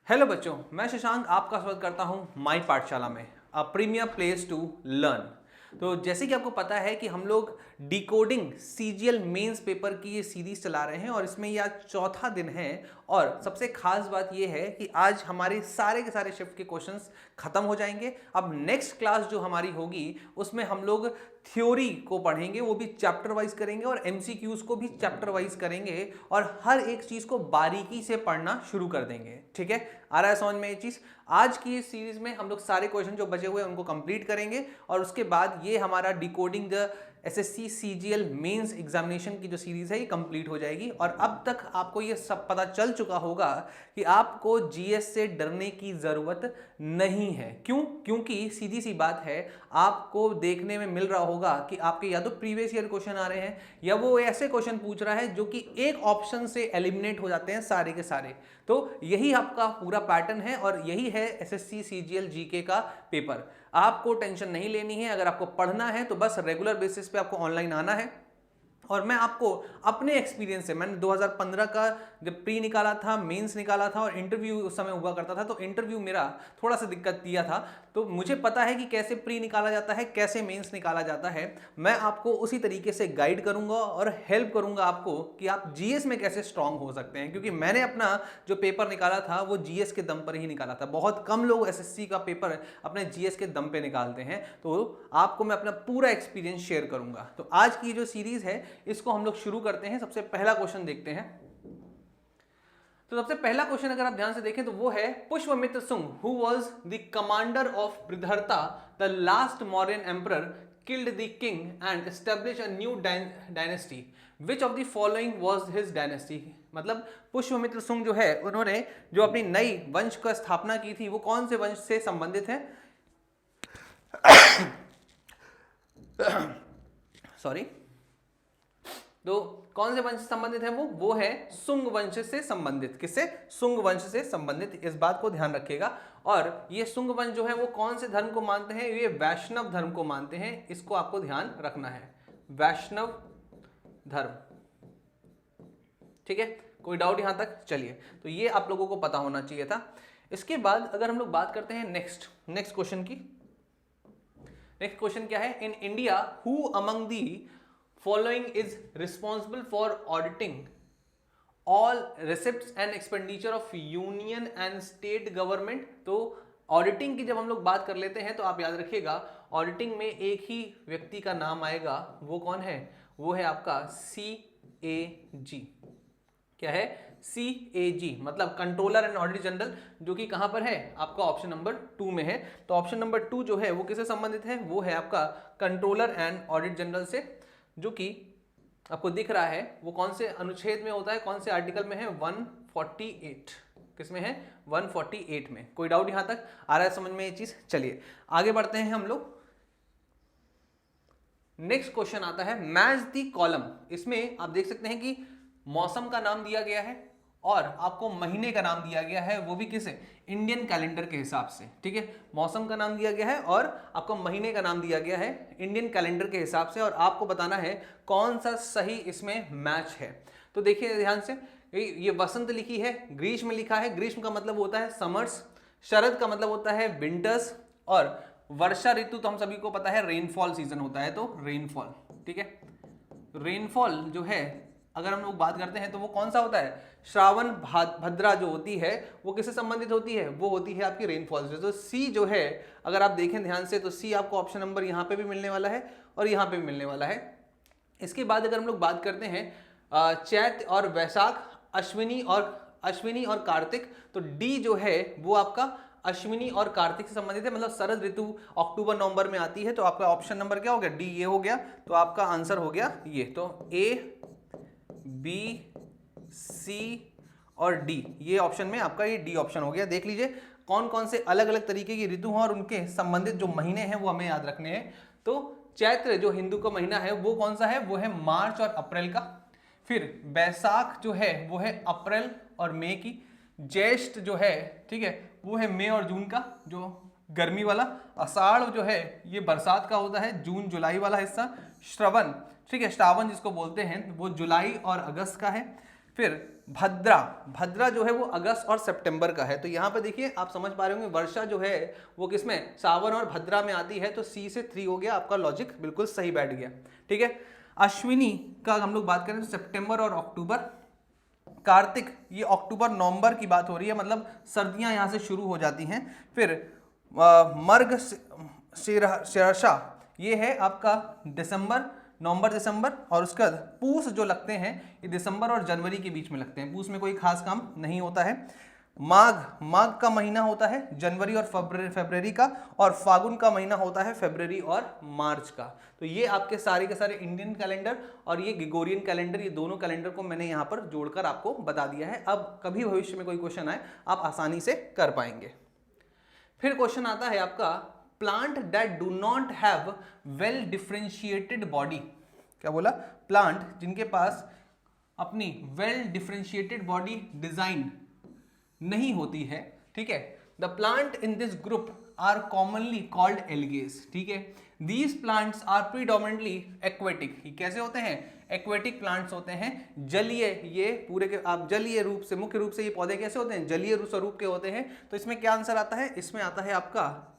Hello बच्चों, मैं शशांक आपका स्वागत करता हूं माई पाठशाला में, अ प्रीमियर प्लेस टू लर्न। तो जैसे कि आपको पता है कि हम लोग डिकोडिंग सीजीएल मेंस पेपर की ये सीरीज चला रहे हैं और इसमें ये आज चौथा दिन है। और सबसे खास बात ये है कि आज हमारे सारे के सारे शिफ्ट के क्वेश्चंस खत्म हो जाएंगे। अब नेक्स्ट क्लास जो हमारी होगी उसमें हम लोग थ्योरी को पढ़ेंगे, वो भी चैप्टर वाइज करेंगे और एमसीक्यूज को भी चैप्टर वाइज करेंगे और हर एक चीज को बारीकी से पढ़ना शुरू कर देंगे। ठीक है, आ रहा है समझ में ये चीज? आज की इस सीरीज में हम लोग सारे क्वेश्चन जो बचे हुए हैं उनको कंप्लीट करेंगे और उसके बाद ये हमारा decoding the SSC CGL mains examination की जो सीरीज है ये कंप्लीट हो जाएगी। और अब तक आपको ये सब पता चल चुका होगा कि आपको जीएस से डरने की जरूरत नहीं है। क्यों? क्योंकि सीधी सी बात है, आपको देखने में मिल रहा होगा कि आपके या तो प्रीवियस ईयर क्वेश्चन आ रहे हैं या वो ऐसे क्वेश्चन पूछ रहा है जो कि एक ऑप्शन से एलिमिनेट हो जाते हैं सारे के सारे। तो यही आपका पूरा पैटर्न है और यही है एसएससी सीजीएल जीके का पेपर। आपको टेंशन नहीं लेनी है। अगर आपको पढ़ना है तो बस रेगुलर बेसिस पे आपको ऑनलाइन आना है। और मैं आपको अपने एक्सपीरियंस से, मैंने 2015 का जब प्री निकाला था, मेंस निकाला था और इंटरव्यू उस समय हुआ करता था, तो इंटरव्यू मेरा थोड़ा सा दिक्कत दिया था, तो मुझे पता है कि कैसे प्री निकाला जाता है, कैसे मेंस निकाला जाता है। मैं आपको उसी तरीके से गाइड करूंगा और हेल्प करूंगा आपको कि आप जीएस में कैसे स्ट्रांग हो सकते हैं। क्योंकि मैंने अपना जो पेपर निकाला था वो जीएस के दम पर ही निकाला था। बहुत कम लोग एसएससी का पेपर अपने जीएस के दम पे निकालते हैं। तो आपको मैं अपना पूरा एक्सपीरियंस शेयर करूंगा। तो आज की जो सीरीज है इसको हम लोग शुरू करते हैं। सबसे पहला क्वेश्चन देखते हैं। तो सबसे पहला क्वेश्चन अगर आप ध्यान से देखें तो वो है, Pushyamitra Sunga who was the commander of Brihadratha the last Mauryan emperor killed the king and establish a new dynasty, which of the following was his dynasty. मतलब पुष्यमित्र सुंग जो है उन्होंने जो अपनी नई वंश का स्थापना की थी वो कौन से वंश से संबंधित है? सॉरी, तो कौन से वंश से संबंधित है? वो है सुंग वंश से संबंधित। किससे? सुंग वंश से संबंधित। इस बात को ध्यान रखिएगा। और ये सुंग वंश जो है वो कौन से धर्म को मानते हैं? ये वैष्णव धर्म को मानते हैं। इसको आपको ध्यान रखना है, वैष्णव धर्म। ठीक है, कोई डाउट यहां तक? चलिए, तो ये आप लोगों को पता होना चाहिए था। इसके बाद अगर हम लोग बात करते हैं नेक्स्ट क्वेश्चन की। नेक्स्ट क्वेश्चन क्या है? In India who among the following is responsible for auditing all receipts and expenditure of union and state government। तो ऑडिटिंग की जब हम लोग बात कर लेते हैं तो आप याद रखिएगा, ऑडिटिंग में एक ही व्यक्ति का नाम आएगा। वो कौन है? वो है आपका CAG। क्या है? CAG मतलब कंट्रोलर एंड ऑडिटर जनरल, जो कि कहां पर है? आपका ऑप्शन नंबर 2 में है। तो ऑप्शन नंबर 2 जो है वो किससे संबंधित है? वो है आपका कंट्रोलर एंड ऑडिट जनरल से, जो कि आपको दिख रहा है वो कौन से अनुच्छेद में होता है, कौन से आर्टिकल में है? 148। किस में है? 148 में। कोई डाउट यहां तक आ रहा है समझ में ये चीज? चलिए आगे बढ़ते हैं हम लोग। नेक्स्ट क्वेश्चन आता है, मैच द कॉलम। इसमें आप देख सकते हैं कि मौसम का नाम दिया गया है और आपको महीने का नाम दिया गया है, वो भी किस? इंडियन कैलेंडर के हिसाब से। ठीक है, मौसम का नाम दिया गया है और आपको महीने का नाम दिया गया है इंडियन कैलेंडर के हिसाब से, और आपको बताना है कौन सा सही इसमें मैच है। तो देखिए ध्यान से, ये वसंत लिखी है, ग्रीष्म लिखा है। ग्रीष्म का मतलब होता है समर्स, शरद का मतलब होता है विंटर्स, और वर्षा ऋतु तो हम सभी को पता है रेनफॉल सीजन होता है, तो रेनफॉल। ठीक है, रेनफॉल जो है अगर हम लोग बात करते हैं तो वो कौन सा होता है? श्रावण भद्रा जो होती है वो किससे संबंधित होती है? वो होती है आपकी रेनफॉल से। तो सी जो है अगर आप देखें ध्यान से तो सी आपको ऑप्शन नंबर यहाँ पे भी मिलने वाला है और यहाँ पे भी मिलने वाला है। इसके बाद अगर हम लोग बात करते हैं चैत और वैशाख, अश्विनी और कार्तिक, तो डी जो है वो आपका अश्विनी और कार्तिक से संबंधित है। मतलब शरद ऋतु अक्टूबर नवंबर में आती है। तो आपका ऑप्शन नंबर क्या हो गया? डी। ये हो गया, तो आपका आंसर हो गया ये। तो ए, बी, सी और डी, ये ऑप्शन में आपका ये डी ऑप्शन हो गया। देख लीजिए कौन कौन से अलग अलग तरीके की ऋतु हैं और उनके संबंधित जो महीने हैं वो हमें याद रखने हैं। तो चैत्र जो हिंदू का महीना है वो कौन सा है? वो है मार्च और अप्रैल का। फिर बैसाख जो है वो है अप्रैल और मई की। ज्येष्ठ जो है, ठीक है, वो है मई और जून का, जो गर्मी वाला। आषाढ़ जो है ये बरसात का होता है, जून जुलाई वाला हिस्सा। श्रवण, ठीक है, श्रावण जिसको बोलते हैं वो जुलाई और अगस्त का है। फिर भद्रा, भद्रा जो है वो अगस्त और सितंबर का है। तो यहाँ पे देखिए आप समझ पा रहे होंगे वर्षा जो है वो किसमें, सावन और भद्रा में आती है, तो सी से 3 हो गया, आपका लॉजिक बिल्कुल सही बैठ गया। ठीक है, अश्विनी का हम लोग बात करें तो सितंबर और अक्टूबर, कार्तिक ये अक्टूबर नवंबर की बात हो रही है, मतलब सर्दियां यहाँ से शुरू हो जाती हैं। फिर मर्ग शीर्षा ये है आपका दिसंबर, नवंबर दिसंबर, और उसके बाद पूस जो लगते हैं ये दिसंबर और जनवरी के बीच में लगते हैं, पूस में कोई खास काम नहीं होता है। माघ, माघ का महीना होता है जनवरी और फरवरी का, और फागुन का महीना होता है फरवरी और मार्च का। तो ये आपके सारे के सारे इंडियन कैलेंडर और ये ग्रेगोरियन कैलेंडर, ये दोनों कैलेंडर को मैंने यहाँ पर जोड़कर आपको बता दिया है। अब कभी भविष्य में कोई क्वेश्चन आए आप आसानी से कर पाएंगे। फिर क्वेश्चन आता है आपका, plant that do not have well differentiated body. क्या बोला, प्लांट जिनके पास अपनी वेल डिफरेंशिएटेड बॉडी डिजाइन नहीं होती है, ठीक है, the plant in this group are commonly called algae. ठीक है, these plants are predominantly aquatic. ये कैसे होते हैं, एक्वेटिक प्लांट्स होते हैं, जलीय, ये पूरे के आप जलीय रूप से, मुख्य रूप से ये पौधे कैसे होते हैं, जलीय स्वरूप के होते हैं। तो इसमें क्या आंसर आता है, इसमें आता है आपका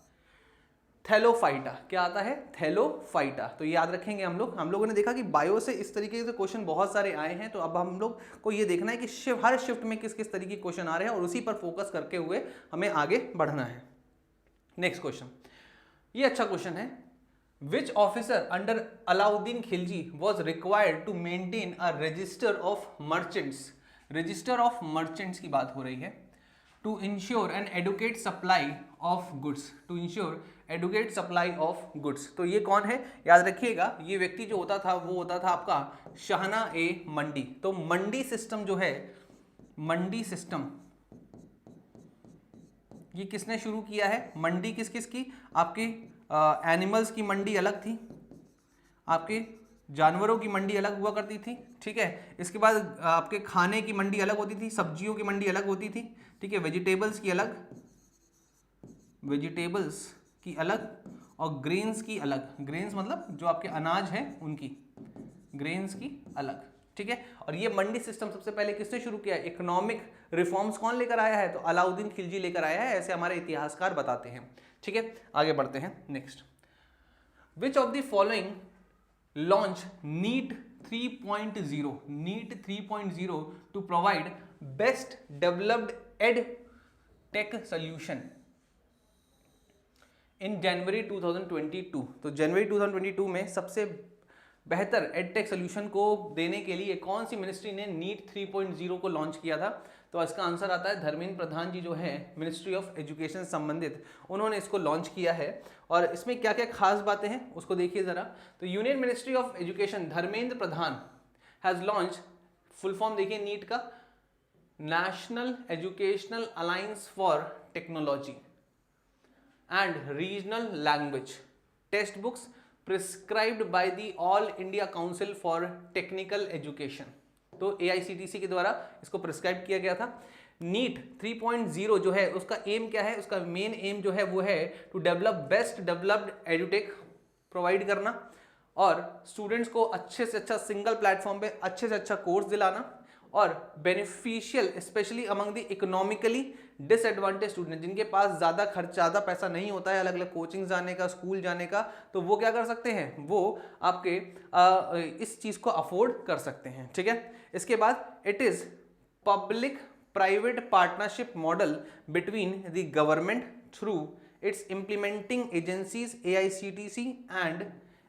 थैलोफाइटा। क्या आता है, थैलोफाइटा। तो याद रखेंगे हम लोगों ने देखा कि बायो से इस तरीके से क्वेश्चन बहुत सारे आए हैं, तो अब हम लोग को ये देखना है कि हर शिफ्ट में किस किस तरीके के क्वेश्चन आ रहे हैं और उसी पर फोकस करके हुए हमें आगे बढ़ना है। नेक्स्ट क्वेश्चन, ये अच्छा क्वेश्चन है, which officer under Alauddin Khilji was required to maintain a register of merchants. Register of merchants की बात हो रही है। To ensure an adequate supply of goods, to ensure adequate supply of goods. तो ये कौन है, याद रखिएगा, ये व्यक्ति जो होता था वो होता था आपका शाहना ए मंडी। तो मंडी सिस्टम जो है, मंडी सिस्टम ये किसने शुरू किया है, मंडी किस किस की, आपके एनिमल्स की मंडी अलग थी, आपके जानवरों की मंडी अलग हुआ करती थी, ठीक है, इसके बाद आपके खाने की मंडी अलग होती थी, सब्जियों की मंडी अलग होती थी, ठीक है, वेजिटेबल्स की अलग, वेजिटेबल्स की अलग, और ग्रेन्स की अलग, ग्रेन्स मतलब जो आपके अनाज हैं उनकी, ग्रेन्स की अलग, ठीक है। और ये मंडी सिस्टम सबसे पहले किसने शुरू किया, इकोनॉमिक रिफॉर्म्स कौन लेकर आया है, तो अलाउद्दीन खिलजी लेकर आया है, ऐसे हमारे इतिहासकार बताते हैं, ठीक है। आगे बढ़ते हैं, next, which of the following launch NEAT 3.0, NEAT 3.0 to provide best developed ed tech solution in January 2022। तो जनवरी 2022 में सबसे बेहतर एडटेक सोल्यूशन को देने के लिए कौन सी मिनिस्ट्री ने नीट 3.0 को लॉन्च किया था, तो इसका आंसर आता है धर्मेंद्र प्रधान जी जो है मिनिस्ट्री ऑफ एजुकेशन संबंधित, उन्होंने इसको लॉन्च किया है। और इसमें क्या क्या खास बातें हैं उसको देखिए जरा। तो union ministry of education Dharmendra Pradhan has launch, full form देखिए नीट का, national educational alliance for technology and regional language textbooks prescribed by the All India Council for Technical Education। तो AICTC के द्वारा इसको प्रिस्क्राइब किया गया था। नीट 3.0 जो है उसका एम क्या है, उसका मेन एम जो है वो है to develop best developed edutech provide करना, और स्टूडेंट्स को अच्छे से अच्छा सिंगल प्लेटफॉर्म पे अच्छे से अच्छा कोर्स दिलाना, और beneficial specially among the economically disadvantage student, जिनके पास ज़्यादा खर्च, ज़्यादा पैसा नहीं होता है अलग अलग कोचिंग जाने का, स्कूल जाने का, तो वो क्या कर सकते हैं, वो आपके इस चीज़ को अफोर्ड कर सकते हैं, ठीक है। इसके बाद it is public private partnership model between the government through it's implementing agencies AICTC and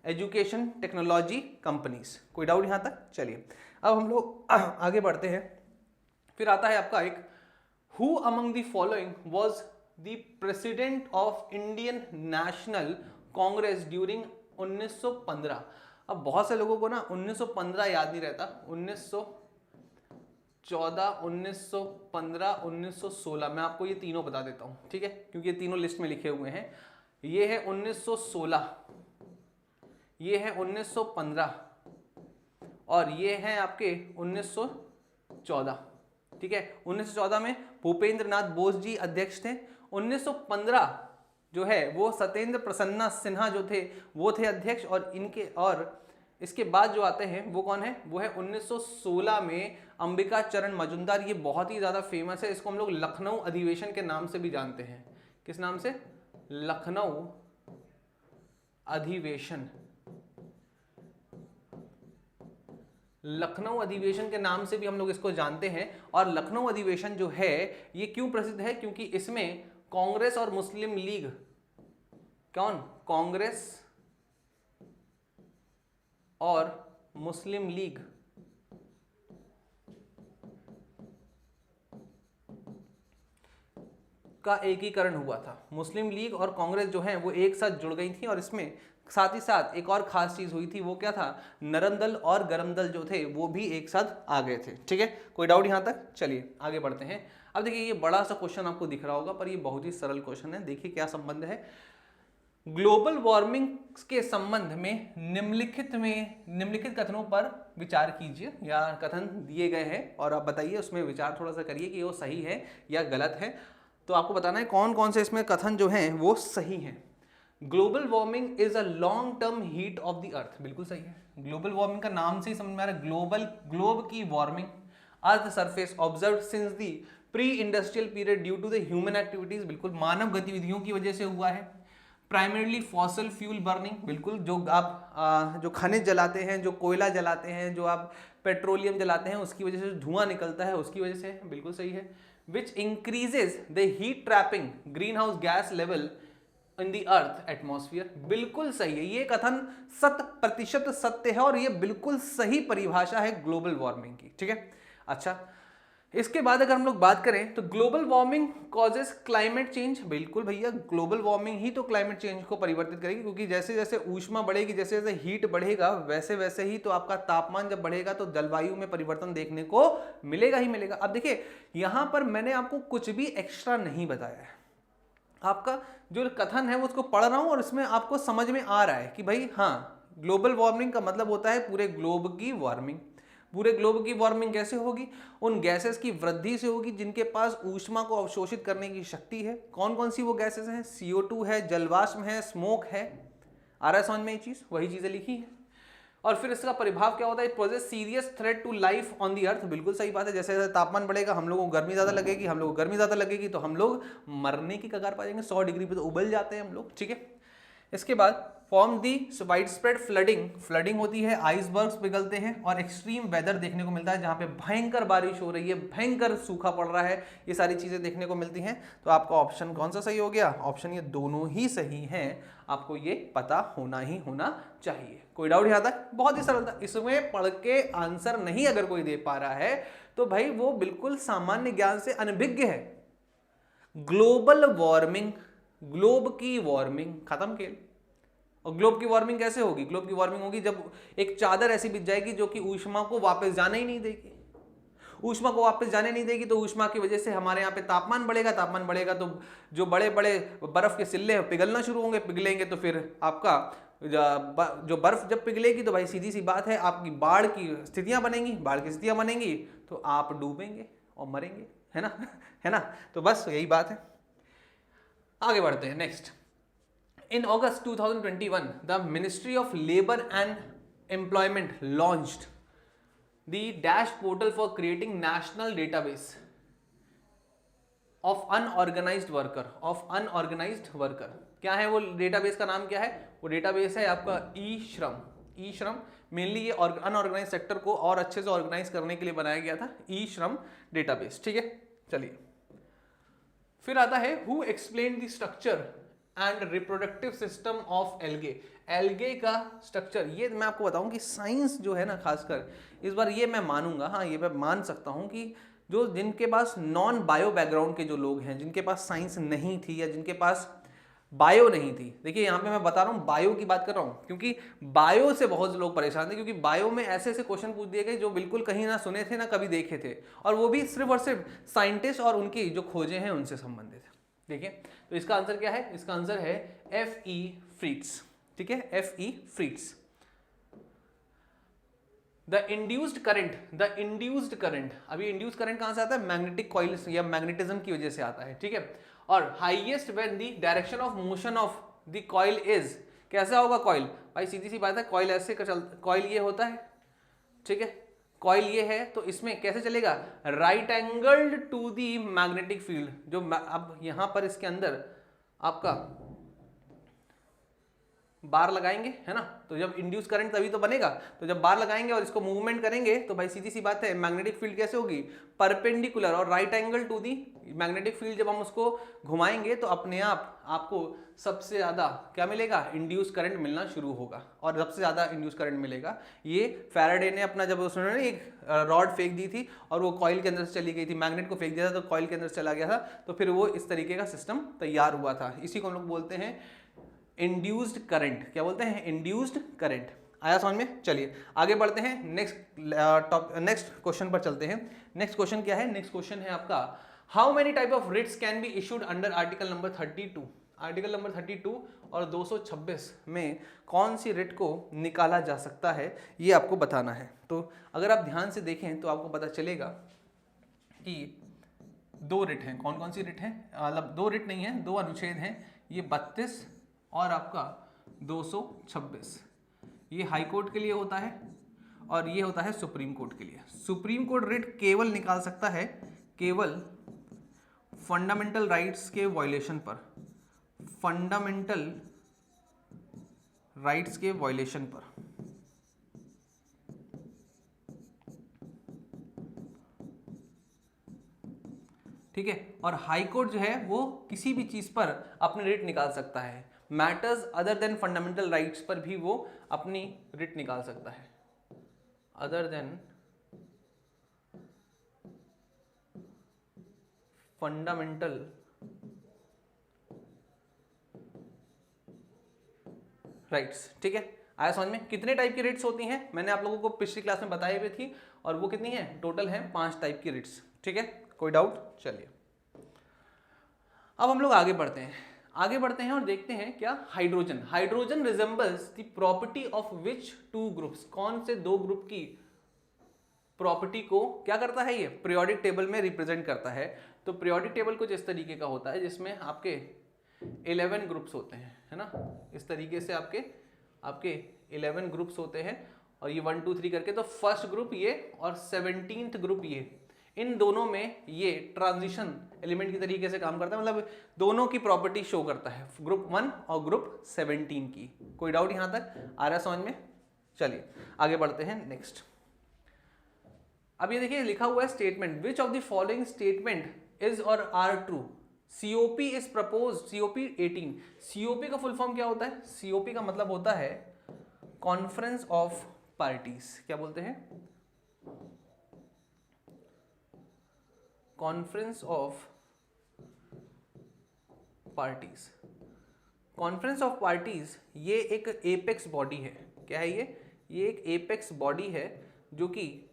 education technology companies. कोई डाउट यहाँ तक, चलिए अब हम लोग आगे बढ़ते हैं। फिर आता है आपका एक, who among the following was the president of Indian national Congress during 1915। अब बहुत से लोगों को ना 1915 याद नहीं रहता, 1914, 1915, 1916, मैं आपको ये तीनों बता देता हूँ, ठीक है, क्योंकि ये तीनों लिस्ट में लिखे हुए हैं। ये है 1916, ये है 1915, और ये है आपके 1914, ठीक है। 1914 में भूपेंद्र नाथ बोस जी अध्यक्ष थे। 1915 जो है वो सत्येंद्र प्रसन्ना सिन्हा जो थे वो थे अध्यक्ष, और इसके बाद जो आते हैं वो कौन है, वो है 1916 में अंबिका चरण मजुमदार। ये बहुत ही ज्यादा फेमस है, इसको हम लोग लखनऊ अधिवेशन के नाम से भी जानते हैं। किस नाम से? लखनऊ अधिवेशन। लखनऊ अधिवेशन के नाम से भी हम लोग इसको जानते हैं। और लखनऊ अधिवेशन जो है ये क्यों प्रसिद्ध है? क्योंकि इसमें कांग्रेस और मुस्लिम लीग, कौन? कांग्रेस और मुस्लिम लीग का एकीकरण हुआ था। मुस्लिम लीग और कांग्रेस जो है वो एक साथ जुड़ गई थी, और इसमें साथ ही साथ एक और खास चीज हुई थी, वो क्या था? नरम दल और गरम दल जो थे वो भी एक साथ आ गए थे। ठीक है, कोई डाउट यहां तक? चलिए आगे बढ़ते हैं। अब देखिए ये बड़ा सा क्वेश्चन आपको दिख रहा होगा, पर ये बहुत ही सरल क्वेश्चन है। देखिए क्या संबंध है ग्लोबल वार्मिंग के संबंध में निम्नलिखित कथनों पर विचार कीजिए, या कथन दिए गए हैं और आप बताइए, उसमें विचार थोड़ा सा करिए कि वो सही है या गलत है। तो आपको बताना है कौन कौन से इसमें कथन जो हैं वो सही हैं। Global warming is a long term heat of the earth, बिल्कुल सही है। ग्लोबल वार्मिंग का नाम से ही समझ में आ रहा है, ग्लोब की warming, earth surface observe since the pre industrial period due to the human activities, बिल्कुल मानव गतिविधियों की वजह से हुआ है। प्राइमरीली फॉसिल फ्यूल बर्निंग, बिल्कुल जो आप जो खनिज जलाते हैं, जो कोयला जलाते हैं, जो आप पेट्रोलियम जलाते हैं, उसकी वजह से धुआं निकलता है, उसकी वजह से, बिल्कुल सही है। विच increases the heat trapping green house gas level in the earth atmosphere, बिल्कुल सही है। ये कथन 100% सत्य है और ये बिल्कुल सही परिभाषा है ग्लोबल वार्मिंग की। ठीक है, अच्छा इसके बाद अगर हम लोग बात करें तो global warming causes climate change, बिल्कुल भैया ग्लोबल वार्मिंग ही तो क्लाइमेट चेंज को परिवर्तित करेगी, क्योंकि जैसे जैसे ऊष्मा बढ़ेगी, जैसे जैसे हीट बढ़ेगा, वैसे वैसे ही तो आपका तापमान जब बढ़ेगा तो जलवायु में परिवर्तन देखने को मिलेगा ही मिलेगा। अब देखिए यहां पर मैंने आपको कुछ भी एक्स्ट्रा नहीं बताया है, आपका जो कथन है वो उसको पढ़ रहा हूं और इसमें आपको समझ में आ रहा है कि भाई हाँ, ग्लोबल वार्मिंग का मतलब होता है पूरे ग्लोब की वार्मिंग। पूरे ग्लोब की वार्मिंग कैसे होगी? उन गैसेस की वृद्धि से होगी जिनके पास ऊष्मा को अवशोषित करने की शक्ति है। कौन कौन सी वो गैसेस हैं? CO2 है, जलवाष्प है, स्मोक है। आ रहा है समझ में ये चीज? वही चीजें लिखी है। और फिर इसका प्रभाव क्या होता है? It poses serious threat to life on the earth, बिल्कुल सही बात है। जैसे जैसे तापमान बढ़ेगा हम लोगों को गर्मी ज्यादा लगेगी, हम लोगों को गर्मी ज्यादा लगेगी तो हम लोग मरने की कगार पा जाएंगे। 100 डिग्री पे तो उबल जाते हैं हम लोग। ठीक है, इसके बाद फॉर्म दी वाइड स्प्रेड फ्लडिंग होती है, आइसबर्ग्स पिघलते हैं और एक्सट्रीम वेदर देखने को मिलता है, जहां पे भयंकर बारिश हो रही है, भयंकर सूखा पड़ रहा है, ये सारी चीजें देखने को मिलती हैं। तो आपका ऑप्शन कौन सा सही हो गया? ऑप्शन ये दोनों ही सही हैं, आपको ये पता होना ही होना चाहिए। कोई डाउट यहां तक? बहुत ही सरल था। इसमें पढ़ के आंसर नहीं अगर कोई दे पा रहा है तो भाई वो बिल्कुल सामान्य ज्ञान से अनभिज्ञ है। ग्लोबल वार्मिंग, ग्लोब की वार्मिंग, खत्म खेल। और ग्लोब की वार्मिंग कैसे होगी? ग्लोब की वार्मिंग होगी जब एक चादर ऐसी बिछ जाएगी जो कि ऊष्मा को वापस जाने ही नहीं देगी। ऊष्मा को वापस जाने नहीं देगी तो ऊष्मा की वजह से हमारे यहाँ पे तापमान बढ़ेगा, तापमान बढ़ेगा तो जो बड़े बड़े बर्फ के सिल्ले पिघलना शुरू होंगे, पिघलेंगे तो फिर आपका जो बर्फ जब पिघलेगी तो भाई सीधी सी बात है आपकी बाढ़ की स्थितियां बनेंगी, बाढ़ की स्थितियां बनेंगी तो आप डूबेंगे और मरेंगे, है ना? है ना? तो बस यही बात है। आगे बढ़ते हैं next. In August 2021, the Ministry of Labour and Employment launched the Dash portal for creating national database of unorganized worker. क्या है वो डेटाबेस का नाम क्या है? वो डेटाबेस है आपका ई श्रम। मेनली ये अनऑर्गेनाइज सेक्टर को और अच्छे से ऑर्गेनाइज करने के लिए बनाया गया था, ई श्रम डेटाबेस। ठीक है, चलिए फिर आता है who explain the structure and reproductive system of algae का स्ट्रक्चर। ये मैं आपको बताऊं कि साइंस जो है ना, खासकर इस बार ये मैं मानूंगा, हाँ ये मैं मान सकता हूं कि जो जिनके पास नॉन बायो बैकग्राउंड के जो लोग हैं, जिनके पास साइंस नहीं थी या जिनके पास बायो नहीं थी, देखिए यहाँ पे मैं बता रहा हूँ बायो की बात कर रहा हूँ क्योंकि बायो से बहुत लोग परेशान थे, क्योंकि बायो में ऐसे ऐसे क्वेश्चन पूछ दिए गए जो बिल्कुल कहीं ना सुने थे ना कभी देखे थे, और वो भी सिर्फ और सिर्फ साइंटिस्ट और उनकी जो खोजें हैं उनसे संबंधित है। देखिए तो इसका आंसर क्या है? इसका आंसर है F.E. फ्रीट्स। ठीक है, F.E. फ्रीट्स। द इंड्यूस्ड करंट, अभी इंड्यूस्ड करंट कहां से आता है? मैग्नेटिक कॉइल या मैग्नेटिज्म की वजह से आता है। ठीक है, और highest when the direction of motion of the coil is, कैसा होगा कॉइल? भाई सीधी सी बात है, कॉइल ऐसे कॉइल ये होता है, ठीक है, कॉइल ये है, तो इसमें कैसे चलेगा, right angled to the magnetic field. जो अब यहां पर इसके अंदर आपका बार लगाएंगे, है ना, तो जब इंड्यूस करंट तभी तो बनेगा, तो जब बार लगाएंगे और इसको मूवमेंट करेंगे तो भाई सीधी सी बात है मैग्नेटिक फील्ड कैसे होगी, परपेंडिकुलर और right angle to the magnetic field. जब हम उसको घुमाएंगे तो अपने आप आपको सबसे ज्यादा क्या मिलेगा, इंड्यूस करंट मिलना शुरू होगा, और सबसे ज्यादा इंड्यूस करंट मिलेगा। ये फैराडे ने अपना, जब उसने एक रॉड फेंक दी थी और वो कॉइल के अंदर से चली गई थी, मैग्नेट को फेंक दिया था तो कॉइल के अंदर चला गया था, तो फिर वो इस तरीके का सिस्टम तैयार हुआ था। इसी को हम लोग बोलते हैं इंड्यूस्ड करंट। क्या बोलते हैं, इंड्यूस्ड करंट। आया समझ में? चलिए आगे बढ़ते हैं, नेक्स्ट क्वेश्चन पर चलते हैं। नेक्स्ट क्वेश्चन क्या है, नेक्स्ट क्वेश्चन है आपका, how many type of writs can be issued under article number 32। Article number 32 और 226 में कौन सी रिट को निकाला जा सकता है, ये आपको बताना है। तो अगर आप ध्यान से देखें तो आपको पता चलेगा कि दो रिट हैं। कौन कौन सी रिट हैं, मतलब दो रिट नहीं है, दो अनुच्छेद हैं, ये 32 और आपका 226। ये हाई कोर्ट के लिए होता है और ये होता है सुप्रीम कोर्ट के लिए। सुप्रीम कोर्ट रिट केवल निकाल सकता है केवल फंडामेंटल राइट्स के वायलेशन पर, फंडामेंटल राइट्स के वायलेशन पर। ठीक है, और हाई कोर्ट जो है वो किसी भी चीज पर अपनी रिट निकाल सकता है, matters other than fundamental rights पर भी वो अपनी रिट निकाल सकता है, अदर देन फंडामेंटल राइट्स। ठीक है, आया समझ में? कितने टाइप की रिट्स होती हैं मैंने आप लोगों को पिछली क्लास में बताई हुई थी, और वो कितनी है, टोटल है 5 टाइप की रिट्स। ठीक है, कोई डाउट? चलिए अब हम लोग आगे बढ़ते हैं और देखते हैं क्या, hydrogen. Hydrogen resembles the property of which two groups, कौन से दो ग्रुप की प्रॉपर्टी को क्या करता है, ये पीरियोडिक टेबल में रिप्रेजेंट करता है। तो पीरियोडिक टेबल कुछ इस तरीके का होता है जिसमें आपके 11 ग्रुप्स होते हैं, है ना, इस तरीके से आपके 11 ग्रुप्स होते हैं, और ये 1 2 3 करके, तो फर्स्ट ग्रुप ये और 17th ग्रुप ये, इन दोनों में ये ट्रांजिशन एलिमेंट की तरीके से काम करता है, मतलब दोनों की प्रॉपर्टी शो करता है, ग्रुप 1 और ग्रुप 17 की। कोई डाउट यहां तक आ रहा है समझ में? चलिए आगे बढ़ते हैं नेक्स्ट। अब ये देखिए लिखा हुआ है statement, which of the following statement is or are true, COP is propose, COP 18। COP का फुल फॉर्म क्या होता है, सीओपी का मतलब होता है कॉन्फ्रेंस ऑफ पार्टीज। क्या बोलते हैं, conference of parties. Conference of parties ये एक एपेक्स बॉडी है। क्या है ये एक एपेक्स बॉडी है जो कि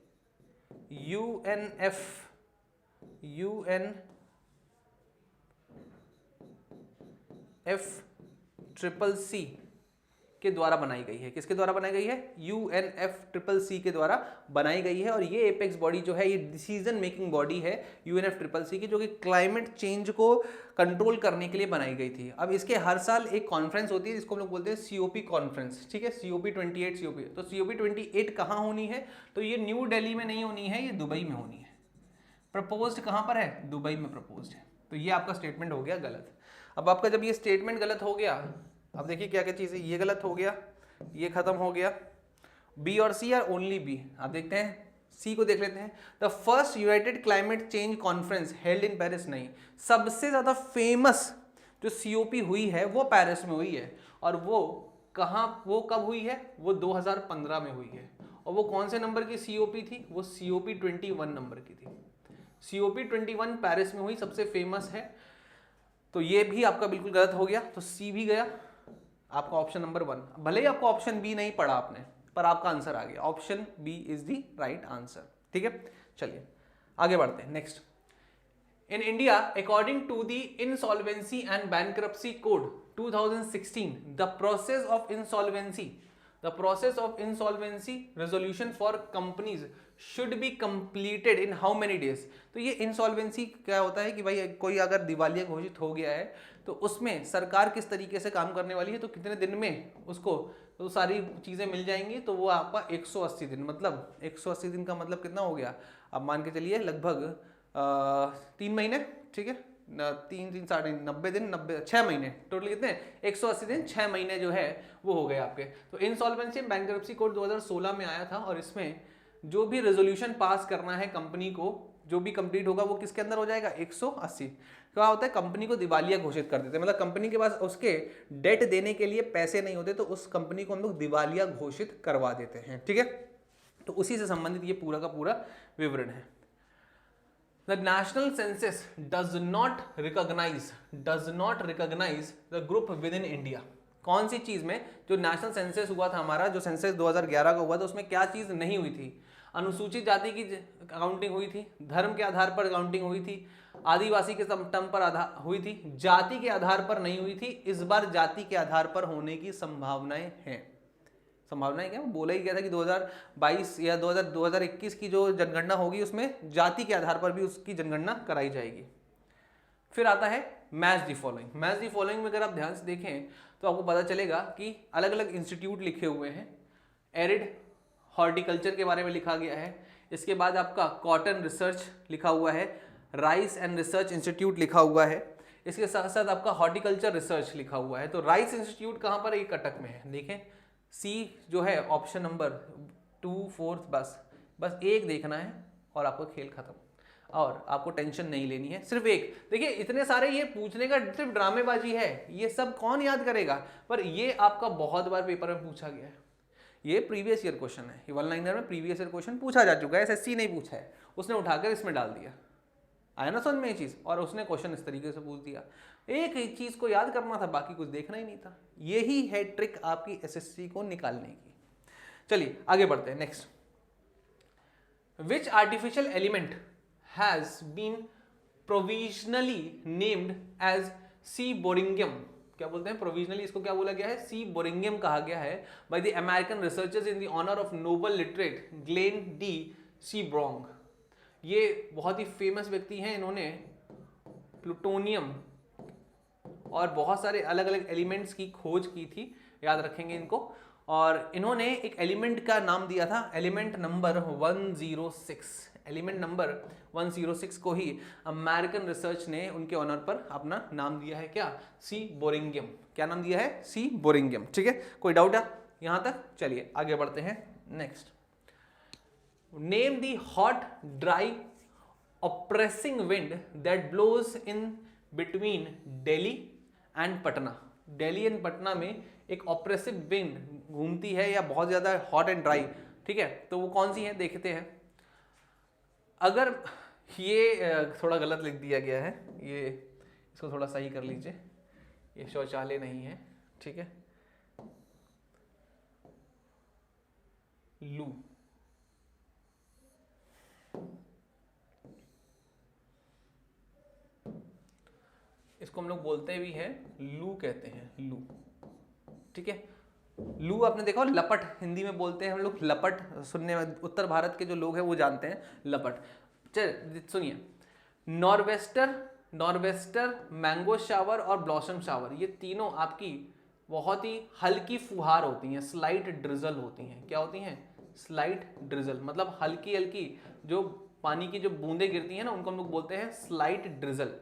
UNFCCC के द्वारा बनाई गई है। किसके द्वारा बनाई गई है, UNFCCC के द्वारा बनाई गई है। और ये एपेक्स बॉडी जो है ये डिसीजन मेकिंग बॉडी है UNFCCC की, जो कि क्लाइमेट चेंज को कंट्रोल करने के लिए बनाई गई थी। अब इसके हर साल एक कॉन्फ्रेंस होती है जिसको हम लोग बोलते हैं COP कॉन्फ्रेंस। ठीक है, COP 28 COP। तो COP 28 कहाँ होनी है, तो ये न्यू दिल्ली में नहीं होनी है, ये दुबई में होनी है। प्रपोज्ड कहाँ पर है, दुबई में प्रपोज्ड है। तो ये आपका स्टेटमेंट हो गया गलत। अब आपका जब ये स्टेटमेंट गलत हो गया, अब देखिए क्या क्या चीज़ है, ये गलत हो गया, ये खत्म हो गया, बी और सी आर ओनली बी। आप देखते हैं सी को देख लेते हैं, the first United climate change conference held in Paris. नहीं, सबसे ज्यादा फेमस जो COP हुई है वो पेरिस में हुई है, और वो कहाँ, वो कब हुई है, वो 2015 में हुई है। और वो कौन से नंबर की COP थी, वो COP 21 नंबर की थी। COP 21 पेरिस में हुई, सबसे फेमस है। तो ये भी आपका बिल्कुल गलत हो गया, तो सी भी गया आपका ऑप्शन नंबर 1। भले ही आपको ऑप्शन बी नहीं पढ़ा आपने, पर आपका आंसर आ गया, option B is the right answer. ठीक है, चलिए आगे बढ़ते हैं next. In India according to the insolvency and bankruptcy code 2016, the process of insolvency resolution for companies should be completed in how many days. तो ये इंसॉल्वेंसी क्या होता है कि भाई कोई अगर दिवालिया घोषित हो गया है तो उसमें सरकार किस तरीके से काम करने वाली है, तो कितने दिन में उसको तो सारी चीज़ें मिल जाएंगी, तो वो आपका 180 दिन, मतलब 180 दिन का मतलब कितना हो गया, अब मान के चलिए लगभग 3 महीने, ठीक है, 3 3 60 90 दिन, 6 महीने, टोटल कितने, 180 दिन, 6 महीने जो है वो हो गए आपके। तो इंसॉल्वेंसी एंड बैंकरप्सी कोड 2016 में आया था, और इसमें जो भी रेजोल्यूशन पास करना है कंपनी को, जो भी कंप्लीट होगा वो किसके अंदर हो जाएगा, 180। क्या होता है, कंपनी को दिवालिया घोषित कर देते हैं, मतलब कंपनी के पास उसके डेट देने के लिए पैसे नहीं होते, तो उस कंपनी को हम लोग दिवालिया घोषित करवा देते हैं, ठीक है। तो उसी से संबंधित ये पूरा का पूरा विवरण है। The national census does not recognize the group within India। कौन सी चीज में, जो नेशनल सेंसस हुआ था हमारा, जो सेंसस 2011 का हुआ था, उसमें क्या चीज नहीं हुई थी, अनुसूचित जाति की काउंटिंग हुई थी, धर्म के आधार पर काउंटिंग हुई थी, आदिवासी के टर्म पर हुई थी, जाति के आधार पर नहीं हुई थी। इस बार जाति के आधार पर होने की संभावनाएं हैं। संभावनाएं क्या, बोला ही गया था कि 2022 या 2021 की जो जनगणना होगी उसमें जाति के आधार पर भी उसकी जनगणना कराई जाएगी। फिर आता है match the following. Match the following में अगर आप ध्यान से देखें तो आपको पता चलेगा कि अलग अलग इंस्टीट्यूट लिखे हुए हैं। एरिड हॉर्टिकल्चर के बारे में लिखा गया है, इसके बाद आपका कॉटन रिसर्च लिखा हुआ है, राइस एंड रिसर्च इंस्टीट्यूट लिखा हुआ है, इसके साथ साथ आपका हॉर्टिकल्चर रिसर्च लिखा हुआ है। तो राइस इंस्टीट्यूट कहाँ पर है, कटक में है। देखें सी जो है ऑप्शन नंबर 2 4 बस एक देखना है और आपको खेल खत्म, और आपको टेंशन नहीं लेनी है, सिर्फ एक। देखिए इतने सारे ये पूछने का सिर्फ ड्रामेबाजी है, ये सब कौन याद करेगा, पर ये आपका बहुत बार पेपर में पूछा गया है। ये प्रीवियस ईयर क्वेश्चन है, ये 1 लाइनर में प्रीवियस ईयर क्वेश्चन पूछा जा चुका है, एसएससी नहीं पूछा है, उसने उठाकर इसमें डाल दिया। आया ना समझ में ये चीज़, और उसने क्वेश्चन इस तरीके से पूछ दिया। एक ही चीज़ को याद करना था, बाकी कुछ देखना ही नहीं था। यही है ट्रिक आपकी एसएससी को निकालने की। चलिए आगे बढ़ते हैं। Next, which artificial element has been provisionally named as seaborgium. क्या बोलते हैं प्रोविजनली, इसको क्या बोला गया है, सी बोरिंगियम कहा गया है by the American researchers in the honour of Nobel laureate Glenn D Seaborg. ये बहुत ही फेमस व्यक्ति हैं, इन्होंने प्लूटोनियम और बहुत सारे अलग अलग एलिमेंट्स की खोज की थी, याद रखेंगे इनको। और इन्होंने एक एलिमेंट का नाम दिया था, एलिमेंट नंबर 106। एलिमेंट नंबर 106 को ही अमेरिकन रिसर्च ने उनके ऑनर पर अपना नाम दिया है, क्या, सी बोरिंगियम। क्या नाम दिया है, सी बोरिंगियम, ठीक है। कोई डाउट है यहां तक? चलिए आगे बढ़ते हैं। Next, name the hot dry oppressing wind that blows in between Delhi and Patna. Delhi and Patna में एक ऑप्रेसिव विंड घूमती है या बहुत ज्यादा हॉट एंड ड्राई, ठीक है, तो वो कौन सी है देखते हैं। अगर ये थोड़ा गलत लिख दिया गया है, ये इसको थोड़ा सही कर लीजिए, ये शौचालय नहीं है, ठीक है। लू, इसको हम लोग बोलते भी हैं लू, कहते हैं लू, ठीक है। लू आपने देखा, लपट हिंदी में बोलते हैं हम लोग, लपट सुनने में उत्तर भारत के जो लोग हैं वो जानते हैं लपट। चल सुनिए, नॉर्वेस्टर, मैंगो शावर और ब्लॉसम शावर, ये तीनों आपकी बहुत ही हल्की फुहार होती हैं, स्लाइट ड्रिजल होती हैं। क्या होती हैं, स्लाइट ड्रिजल, मतलब हल्की हल्की जो पानी की जो बूंदें गिरती हैं ना, उनको हम लोग बोलते हैं स्लाइट ड्रिजल।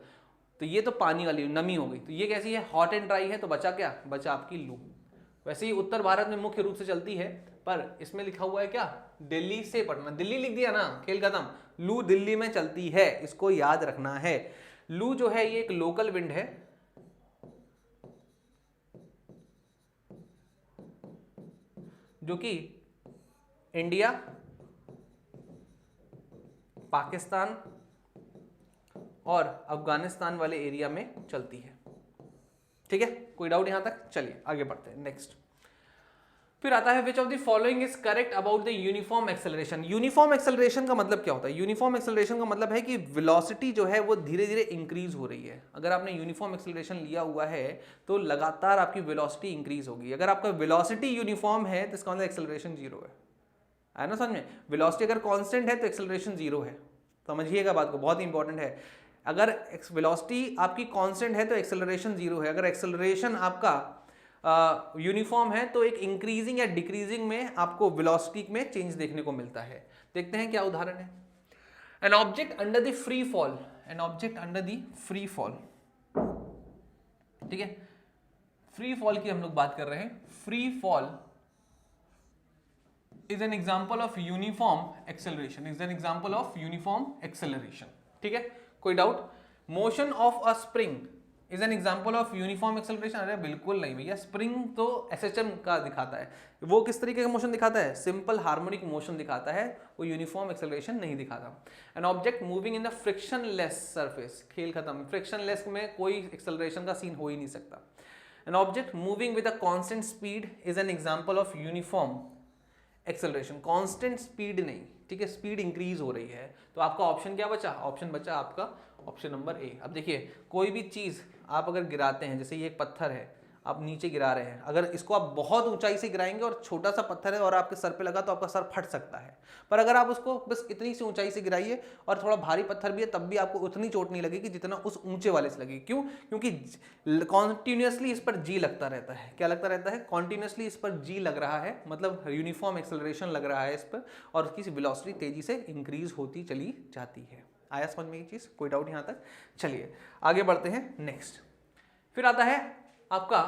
तो ये तो पानी वाली नमी हो गई। तो ये कैसी है, हॉट एंड ड्राई है, तो बचा क्या, बचा आपकी लू। वैसे ही उत्तर भारत में मुख्य रूप से चलती है, पर इसमें लिखा हुआ है क्या, दिल्ली से पटना, दिल्ली लिख दिया ना, खेल खत्म। लू दिल्ली में चलती है, इसको याद रखना है। लू जो है ये एक लोकल विंड है, जो कि इंडिया, पाकिस्तान और अफगानिस्तान वाले एरिया में चलती है, ठीक है। कोई डाउट यहां तक? चलिए आगे बढ़ते हैं। नेक्स्ट, फिर आता है विच of the following is correct about the uniform acceleration. Uniform acceleration का मतलब क्या होता है? यूनिफॉर्म एक्सेलरेशन का मतलब है कि वेलोसिटी जो है वो धीरे धीरे इंक्रीज हो रही है। अगर आपने यूनिफॉर्म एक्सेलरेशन लिया हुआ है तो लगातार आपकी वेलोसिटी इंक्रीज होगी। अगर आपका वेलोसिटी यूनिफॉर्म है तो इसका मतलब एक्सेलरेशन जीरो है ना समझ में। वेलोसिटी अगर कांस्टेंट है तो एक्सेलरेशन जीरो है, समझिएगा बात को, बहुत इंपॉर्टेंट है। अगर वेलोसिटी आपकी कांस्टेंट है तो एक्सेलरेशन जीरो है। अगर एक्सेलरेशन आपका यूनिफॉर्म है तो एक इंक्रीजिंग या डिक्रीजिंग में आपको वेलोसिटी में चेंज देखने को मिलता है। देखते हैं क्या उदाहरण है। An object under the free fall, an object under the free fall, ठीक है, फ्री फॉल की हम लोग बात कर रहे हैं। Free fall is an example of uniform acceleration, is an example of uniform acceleration, ठीक है, कोई doubt. Motion of a spring is an example of uniform acceleration, अरे बिल्कुल नहीं भैया, स्प्रिंग तो एसएचएम का दिखाता है, वो किस तरीके का मोशन दिखाता है, सिंपल हार्मोनिक मोशन दिखाता है, वो यूनिफॉर्म एक्सेलरेशन नहीं दिखाता। An object moving in the frictionless surface, खेल खत्म, फ्रिक्शनलेस में कोई एक्सेलरेशन का सीन हो ही नहीं सकता। An object moving with a constant speed is an example of uniform acceleration, constant speed नहीं, ठीक है, स्पीड इंक्रीज हो रही है। तो आपका ऑप्शन क्या बचा, ऑप्शन बचा आपका ऑप्शन नंबर ए। अब देखिए कोई भी चीज आप अगर गिराते हैं, जैसे ये एक पत्थर है, आप नीचे गिरा रहे हैं, अगर इसको आप बहुत ऊंचाई से गिराएंगे और छोटा सा पत्थर है और आपके सर पे लगा तो आपका सर फट सकता है, पर अगर आप उसको बस इतनी सी ऊंचाई से गिराइए और थोड़ा भारी पत्थर भी है तब भी आपको उतनी चोट नहीं लगेगी जितना उस ऊंचे वाले से लगेगी। क्यों? क्योंकि कॉन्टिन्यूसली इस पर जी लगता रहता है। क्या लगता रहता है? कॉन्टिन्यूसली इस पर जी लग रहा है, मतलब यूनिफॉर्म एक्सेलरेशन लग रहा है इस पर, और उसकी वेलोसिटी तेजी से इंक्रीज होती चली जाती है। आया समझ में ये चीज? कोई डाउट यहाँ तक? चलिए आगे बढ़ते हैं नेक्स्ट। फिर आता है आपका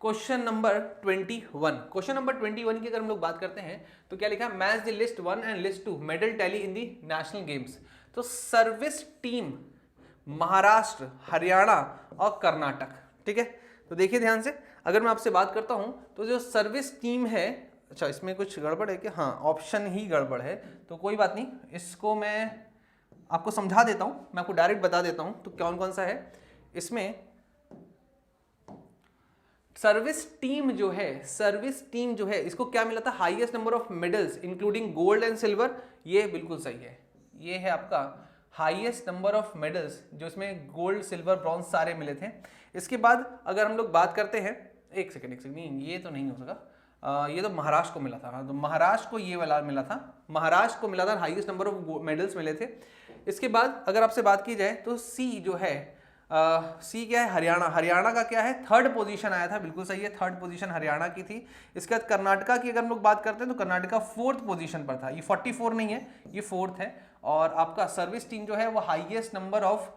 क्वेश्चन नंबर 21। क्वेश्चन नंबर 21 की अगर हम लोग बात करते हैं तो क्या लिखा है, match the list 1 and list 2 medal tally in the national games. तो सर्विस टीम महाराष्ट्र, हरियाणा और कर्नाटक, ठीक है। तो देखिए ध्यान से, अगर मैं आपसे बात करता हूं तो जो सर्विस टीम है, अच्छा इसमें कुछ गड़बड़ है क्या? हाँ, ऑप्शन ही गड़बड़ है, तो कोई बात नहीं, इसको मैं आपको समझा देता हूं, मैं आपको डायरेक्ट बता देता हूं तो कौन कौन सा है इसमें। सर्विस टीम जो है इसको क्या मिला था, highest number of medals including gold and silver, ये बिल्कुल सही है, ये है आपका हाईएस्ट नंबर ऑफ मेडल्स, जो इसमें गोल्ड सिल्वर ब्रॉन्ज सारे मिले थे। इसके बाद अगर हम लोग बात करते हैं, एक सेकंड नहीं, ये तो नहीं हो सका, ये तो महाराष्ट्र को मिला था, तो महाराष्ट्र को ये वाला मिला था, महाराष्ट्र को मिला था, हाईएस्ट नंबर ऑफ मेडल्स मिले थे। इसके बाद अगर आपसे बात की जाए तो सी जो है, सी क्या है, हरियाणा, हरियाणा का क्या है, 3rd पोजीशन आया था, बिल्कुल सही है, 3rd पोजीशन हरियाणा की थी। इसके बाद कर्नाटका की अगर हम लोग बात करते हैं तो कर्नाटका 4th पोजीशन पर था, ये 44 नहीं है, ये 4th है। और आपका सर्विस टीम जो है वो highest number of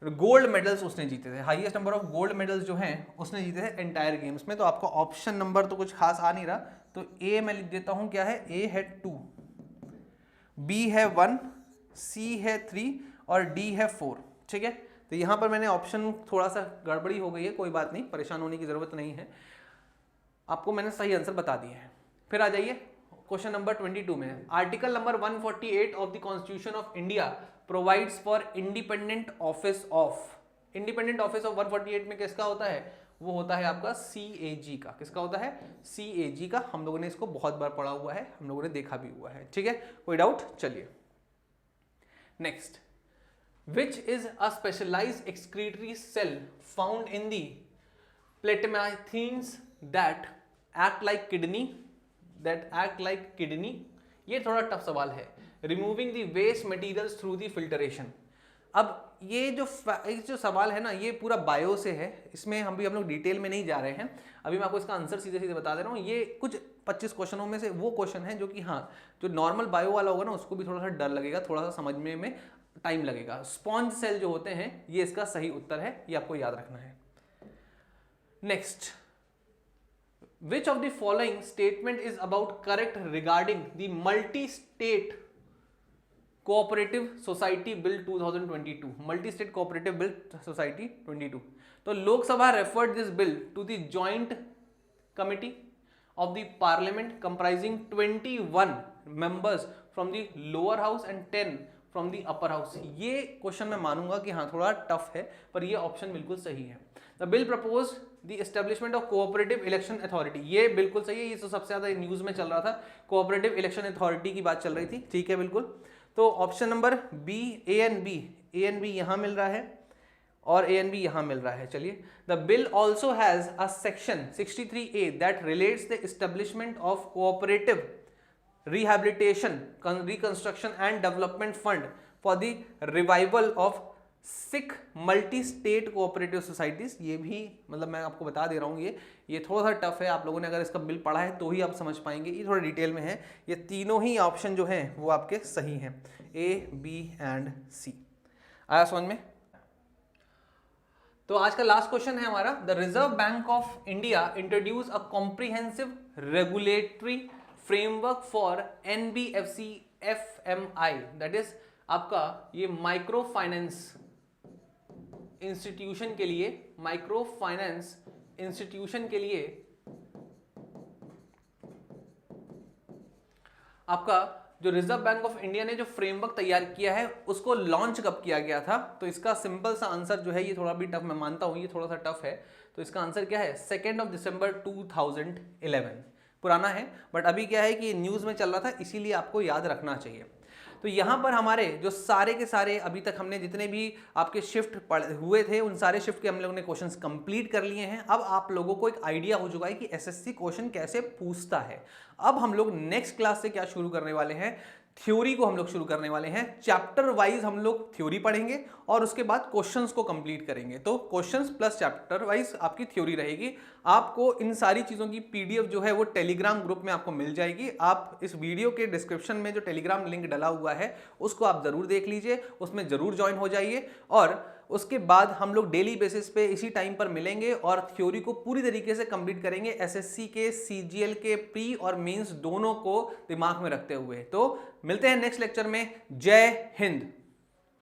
gold medals उसने जीते थे, highest number of gold medals जो हैं उसने जीते थे एंटायर गेम्स में। तो आपका ऑप्शन नंबर तो कुछ खास आ नहीं रहा, तो ए मैं लिख देता हूं, क्या है, ए है 2, बी है 1, सी है 3 और डी है 4, ठीक है। तो यहां पर मैंने ऑप्शन थोड़ा सा गड़बड़ी हो गई है, कोई बात नहीं, परेशान होने की जरूरत नहीं है, आपको मैंने सही आंसर बता दिया है। फिर आ जाइए क्वेश्चन नंबर 22 में। Article number 148 of the constitution of India provides for independent office of 148 में किसका होता है, वो होता है आपका CAG का। किसका होता है? CAG का। हम लोगों ने इसको बहुत बार पढ़ा हुआ है, हम लोगों ने देखा भी हुआ है, ठीक है, कोई डाउट? चलिए next. Which is a specialized excretory cell found in the platymathines that act like kidney, ये थोड़ा टफ सवाल है। Removing the waste materials through the filtration। अब ये जो सवाल है ना, ये पूरा बायो से है, इसमें हम लोग डिटेल में नहीं जा रहे हैं, अभी मैं आपको इसका आंसर सीधे सीधे बता दे रहा हूँ। ये कुछ 25 क्वेश्चनों में से वो क्वेश्चन है जो कि हाँ, जो नॉर्मल बायो वाला होगा ना उसको भी थोड़ा सा डर लगेगा, थोड़ा सा समझने में टाइम लगेगा। स्पॉन्ज सेल जो होते हैं, ये इसका सही उत्तर है, ये आपको याद रखना है। Next, which of the following statement is about correct regarding the multi state cooperative society bill 2022, multi state cooperative bill society 22। तो Lok Sabha referred this bill to the joint committee of the parliament comprising 21 members from the lower house and 10 from the upper house. ये question मैं मानूंगा कि हाँ थोड़ा tough है, पर ये ऑप्शन बिल्कुल सही है। The bill propose the establishment of cooperative election authority, ये बिल्कुल सही है, ये तो सबसे ज्यादा न्यूज में चल रहा था, कोऑपरेटिव इलेक्शन अथॉरिटी की बात चल रही थी, ठीक है बिल्कुल। तो option number B, A and B यहां मिल रहा है और ए एंड बी यहां मिल रहा है। चलिए, the bill also has a section 63A that relates the establishment of cooperative rehabilitation, reconstruction and development fund for the revival of Sikh multi state cooperative societies, ये भी मतलब मैं आपको बता दे रहा हूँ, ये थोड़ा सा टफ है, आप लोगों ने अगर इसका बिल पढ़ा है तो ही आप समझ पाएंगे, ये थोड़ा डिटेल में है। ये तीनों ही ऑप्शन जो हैं वो आपके सही हैं, ए बी एंड सी। आया समझ में? तो आज का लास्ट क्वेश्चन है हमारा, the reserve bank of India introduce a comprehensive regulatory framework for NBFC FMI, that is आपका ये माइक्रो फाइनेंस इंस्टीट्यूशन के लिए, माइक्रो फाइनेंस इंस्टीट्यूशन के लिए आपका जो रिजर्व बैंक ऑफ इंडिया ने जो फ्रेमवर्क तैयार किया है उसको लॉन्च कब किया गया था? तो इसका सिंपल सा आंसर जो है, ये थोड़ा भी टफ मैं मानता हूं, ये थोड़ा सा टफ है, तो इसका आंसर क्या है? 2 दिसंबर 2011। पुराना है बट अभी क्या है कि न्यूज में चल रहा था, इसीलिए आपको याद रखना चाहिए। तो यहाँ पर हमारे जो सारे के सारे अभी तक हमने जितने भी आपके शिफ्ट हुए थे उन सारे शिफ्ट के हम लोगों ने क्वेश्चंस कंप्लीट कर लिए हैं। अब आप लोगों को एक आइडिया हो चुका है कि एसएससी क्वेश्चन कैसे पूछता है। अब हम लोग नेक्स्ट क्लास से क्या शुरू करने वाले हैं? थ्योरी को हम लोग शुरू करने वाले हैं। चैप्टर वाइज हम लोग थ्योरी पढ़ेंगे और उसके बाद क्वेश्चंस को कंप्लीट करेंगे। तो क्वेश्चंस प्लस चैप्टर वाइज आपकी थ्योरी रहेगी। आपको इन सारी चीज़ों की पीडीएफ जो है वो टेलीग्राम ग्रुप में आपको मिल जाएगी। आप इस वीडियो के डिस्क्रिप्शन में जो टेलीग्राम लिंक डला हुआ है उसको आप ज़रूर देख लीजिए, उसमें ज़रूर ज्वाइन हो जाइए और उसके बाद हम लोग डेली बेसिस पे इसी टाइम पर मिलेंगे और थ्योरी को पूरी तरीके से कंप्लीट करेंगे, एसएससी के, सीजीएल के प्री और मेंस दोनों को दिमाग में रखते हुए। तो मिलते हैं नेक्स्ट लेक्चर में। जय हिंद।